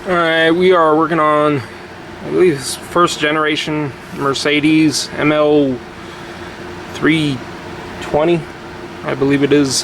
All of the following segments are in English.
Alright, we are working on, I believe it's first generation Mercedes ML320. I believe it is.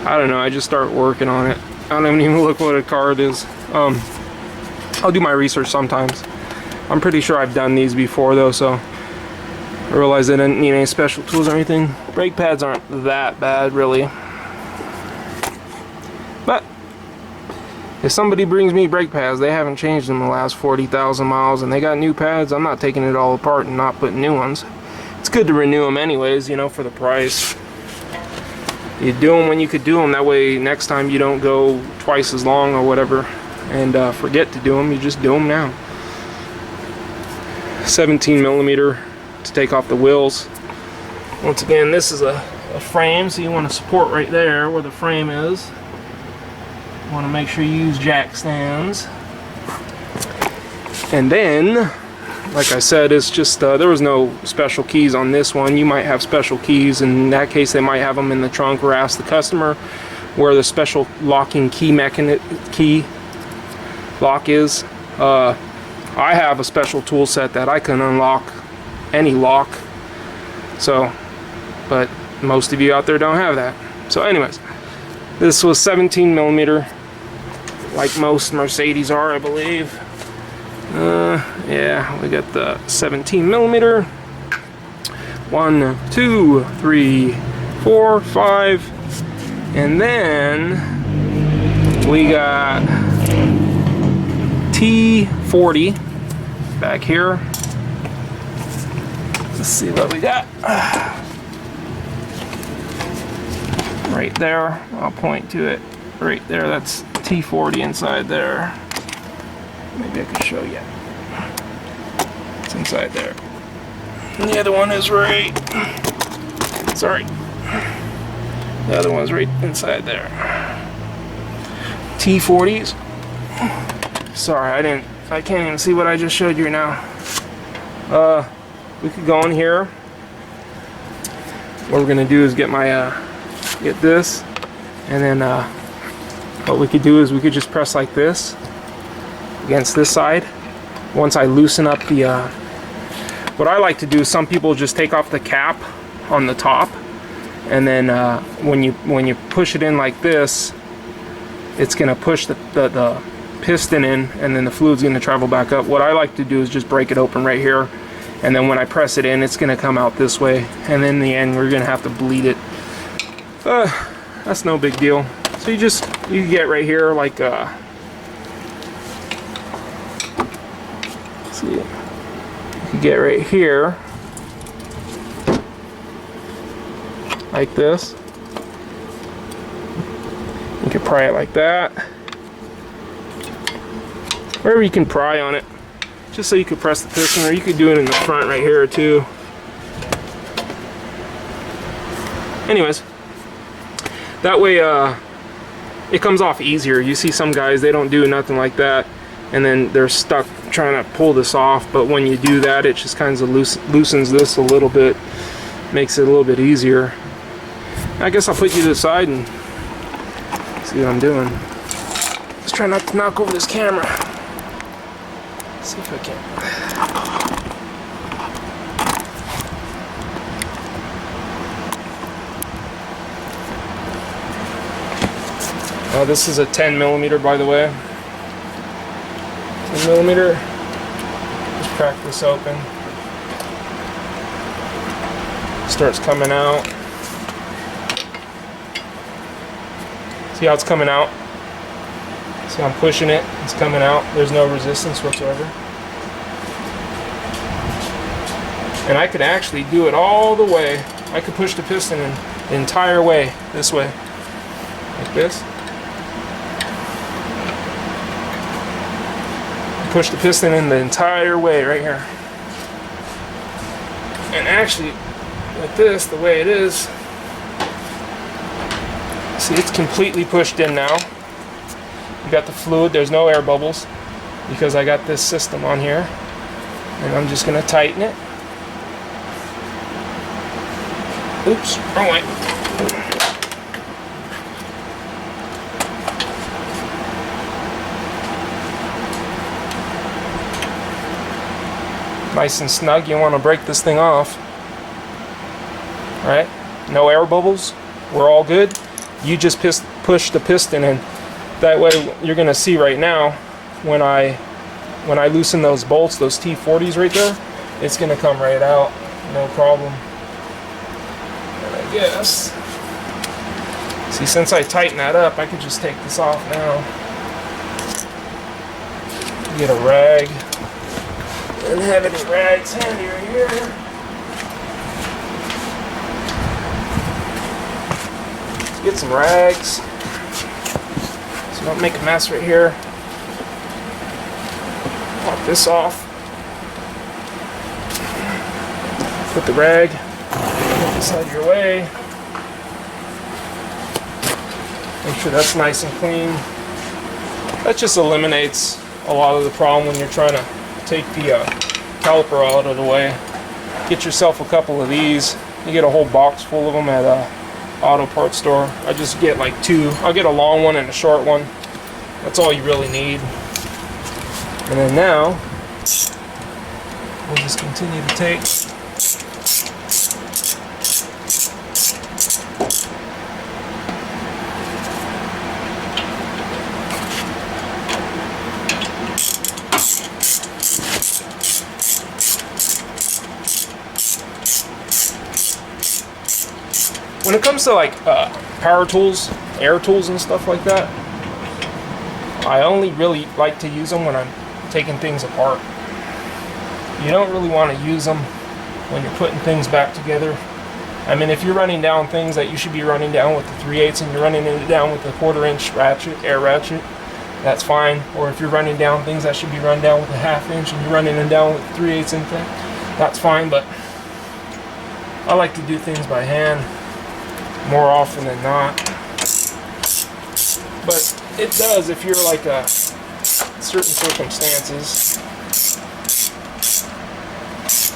I don't know, I just start working on it. I don't even look what a car it is. I'll do my research sometimes. I'm pretty sure I've done these before though, so I realize I didn't need any special tools or anything. Brake pads aren't that bad really. But if somebody brings me brake pads, they haven't changed them in the last 40,000 miles and they got new pads, I'm not taking it all apart and not putting new ones. It's good to renew them anyways, you know, for the price. You do them when you could do them, that way next time you don't go twice as long or whatever and forget to do them, you just do them now. 17mm to take off the wheels. Once again, this is a frame, so you want to support right there where the frame is. You want to make sure you use jack stands. And then, like I said, it's just there was no special keys on this one. You might have special keys. In that case, they might have them in the trunk, or ask the customer where the special locking key lock is. I have a special tool set that I can unlock any lock. So, but most of you out there don't have that. So anyways, this was 17mm, like most Mercedes are, I believe. Yeah, we got the 17mm. 1, 2, 3, 4, 5, and then we got T40 back here. Let's see what we got. Right there, I'll point to it. Right there, that's T40 inside there. Maybe I can show you. It's inside there. And the other one is right. Sorry. The other one's right inside there. T40s. Sorry, I can't even see what I just showed you now. We could go in here. What we're gonna do is get my get this, and then what we could do is we could just press like this against this side. Once I loosen up the what I like to do is, some people just take off the cap on the top, and then when you push it in like this, it's gonna push the piston in, and then the fluid's gonna travel back up. What I like to do is just break it open right here, and then when I press it in, it's gonna come out this way, and then in the end we're gonna have to bleed it. That's no big deal. So you get right here like see, you get right here like this. You can pry it like that, wherever you can pry on it, just so you could press the piston, or you could do it in the front right here too. Anyways, that way it comes off easier. You see some guys, they don't do nothing like that, and then they're stuck trying to pull this off. But when you do that, it just kind of loosens this a little bit, makes it a little bit easier. I guess I'll put you to the side and see what I'm doing. Let's try not to knock over this camera. Let's see if I can. This is a 10mm, by the way. 10mm. Just crack this open. Starts coming out. See how it's coming out? See how I'm pushing it? It's coming out. There's no resistance whatsoever. And I could actually do it all the way. I could push the piston in the entire way this way. Like this. Push the piston in the entire way right here. And actually, with this, the way it is, see, it's completely pushed in now. You got the fluid, there's no air bubbles because I got this system on here. And I'm just gonna tighten it. Oops, wrong way. nice and snug. You want to break this thing off. Right? No air bubbles. We're all good. You just push the piston, and that way you're going to see right now when I loosen those bolts, those T40s right there, it's going to come right out. No problem. And I guess, see, since I tighten that up, I could just take this off now. Get a rag. Didn't have any rags handier here. Get some rags so don't make a mess right here. Pop this off. Put the rag this out of your way. Make sure that's nice and clean. That just eliminates a lot of the problem when you're trying to take the caliper out of the way. Get yourself a couple of these. You get a whole box full of them at auto parts store. I just get like 2. I'll get a long one and a short one. That's all you really need. And then now we'll just continue to take when it comes to like power tools, air tools and stuff like that, I only really like to use them when I'm taking things apart. You don't really want to use them when you're putting things back together. I mean, if you're running down things that you should be running down with the 3/8 and you're running it down with the 1/4" ratchet, air ratchet, that's fine. Or if you're running down things that should be run down with a 1/2" and you're running them down with the 3/8 and thing, that's fine. But I like to do things by hand more often than not. But it does if you're like certain circumstances.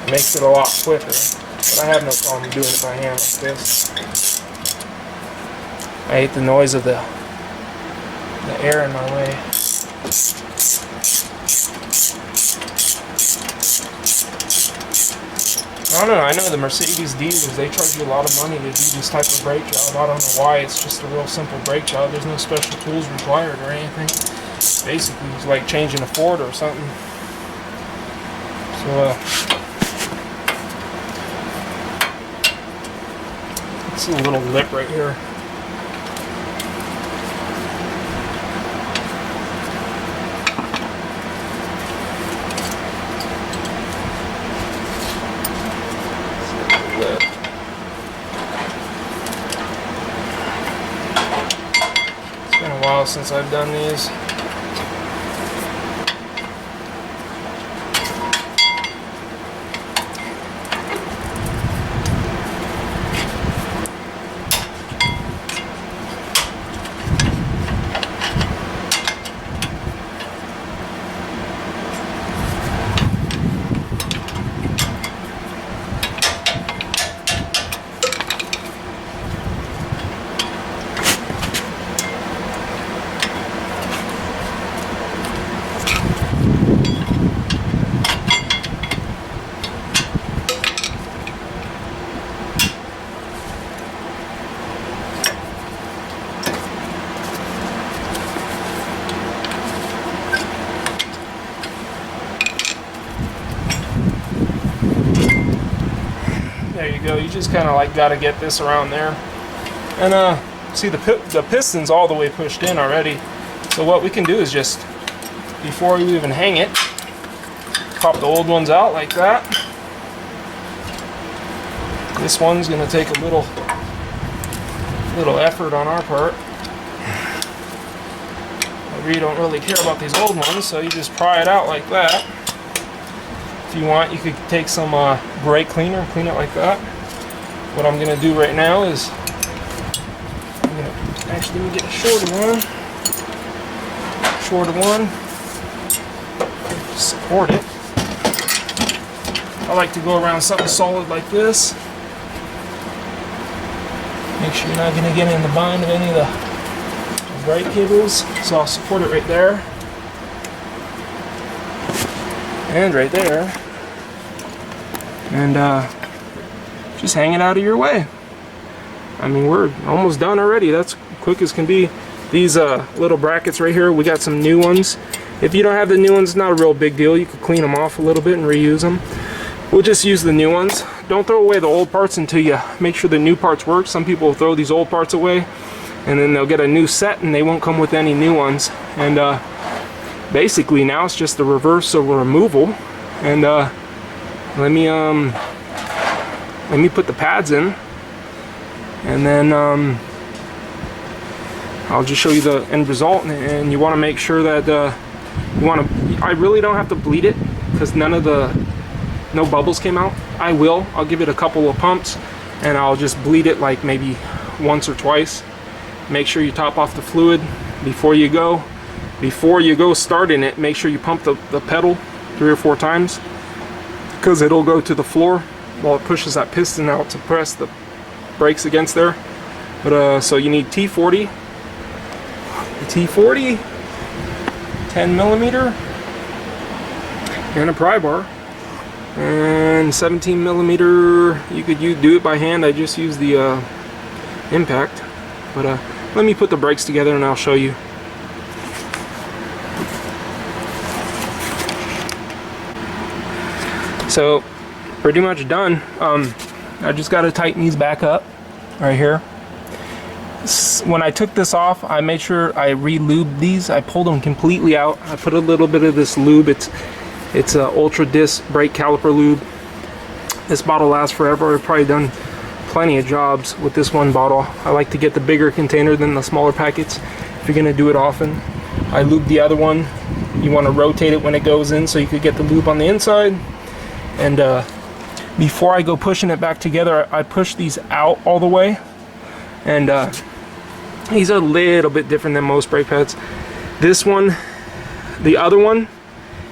It makes it a lot quicker. But I have no problem doing it by hand like this. I hate the noise of the air in my way. I don't know, I know the Mercedes dealers, they charge you a lot of money to do this type of brake job. I don't know why. It's just a real simple brake job. There's no special tools required or anything. Basically, it's like changing a Ford or something. So, it's a little lip right here. Since I've done these. There you go. You just kind of like got to get this around there. And see the piston's all the way pushed in already. So what we can do is just, before you even hang it, pop the old ones out like that. This one's going to take a little effort on our part. But we don't really care about these old ones, so you just pry it out like that. If you want, you could take some brake cleaner and clean it like that. What I'm going to do right now is, actually, let me get a shorter one. Support it. I like to go around something solid like this. Make sure you're not going to get in the bind of any of the brake cables. So I'll support it right there. And right there. and just hang it out of your way. I mean, we're almost done already. That's quick as can be. These little brackets right here, we got some new ones. If you don't have the new ones, it's not a real big deal. You could clean them off a little bit and reuse them. We'll just use the new ones. Don't throw away the old parts until you make sure the new parts work. Some people will throw these old parts away and then they'll get a new set and they won't come with any new ones. And basically now it's just the reverse of removal. And let me put the pads in, and then I'll just show you the end result. And you want to make sure that I really don't have to bleed it because no bubbles came out. I'll give it a couple of pumps and I'll just bleed it like maybe once or twice. Make sure you top off the fluid before you go starting it. Make sure you pump the pedal 3 or 4 times because it'll go to the floor while it pushes that piston out to press the brakes against there. But so you need T40, 10mm, and a pry bar, and 17mm. You could do it by hand. I just use the impact. But let me put the brakes together and I'll show you. So pretty much done. I just got to tighten these back up right here. When I took this off, I made sure I re-lubed these. I pulled them completely out. I put a little bit of this lube. It's a ultra disc brake caliper lube. This bottle lasts forever. I've probably done plenty of jobs with this one bottle. I like to get the bigger container than the smaller packets if you're gonna do it often. I lube the other one. You want to rotate it when it goes in so you could get the lube on the inside. And before I go pushing it back together, I push these out all the way. And these are a little bit different than most brake pads. This one, the other one,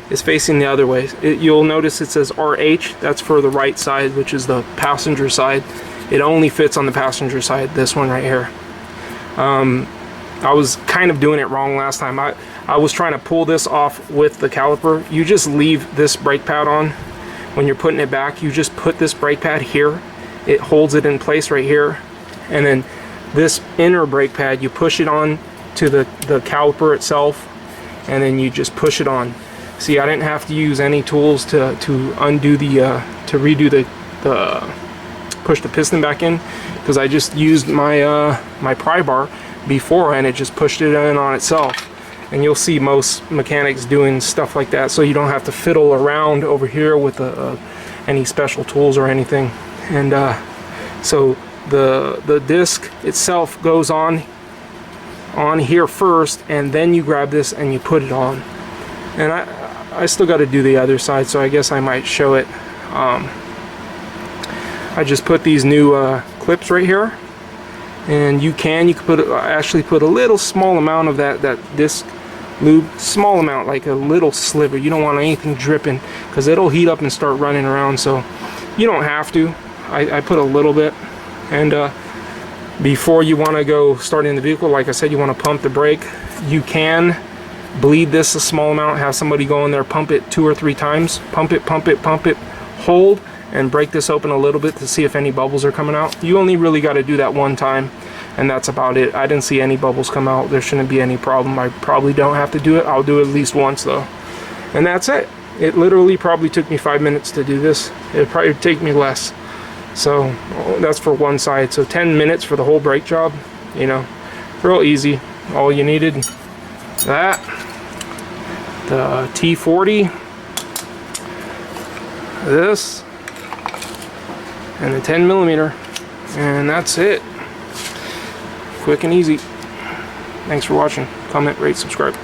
is facing the other way. You'll notice it says RH. That's for the right side, which is the passenger side. It only fits on the passenger side, this one right here. I was kind of doing it wrong last time. I was trying to pull this off with the caliper. You just leave this brake pad on. When you're putting it back, you just put this brake pad here. It holds it in place right here. And then this inner brake pad, you push it on to the caliper itself, and then you just push it on. See, I didn't have to use any tools to undo to redo the push the piston back in, because I just used my my pry bar before and it just pushed it in on itself. And you'll see most mechanics doing stuff like that, so you don't have to fiddle around over here with any special tools or anything. And so the disc itself goes on here first, and then you grab this and you put it on. And I still got to do the other side, so I guess I might show it. I just put these new clips right here, and you can actually put a little small amount of that disc lube, small amount, like a little sliver. You don't want anything dripping because it'll heat up and start running around, so you don't have to. I put a little bit. And before you want to go starting the vehicle, like I said, you want to pump the brake. You can bleed this a small amount, have somebody go in there, pump it 2 or 3 times, pump it, hold, and break this open a little bit to see if any bubbles are coming out. You only really got to do that one time, and that's about it. I didn't see any bubbles come out. There shouldn't be any problem. I probably don't have to do it. I'll do it at least once though, and that's it. It literally probably took me 5 minutes to do this. It'd probably take me less. So that's for one side. So 10 minutes for the whole brake job, you know, real easy. All you needed, that, the T40, this, and the 10mm, and that's it. Quick and easy. Thanks for watching. Comment, rate, subscribe.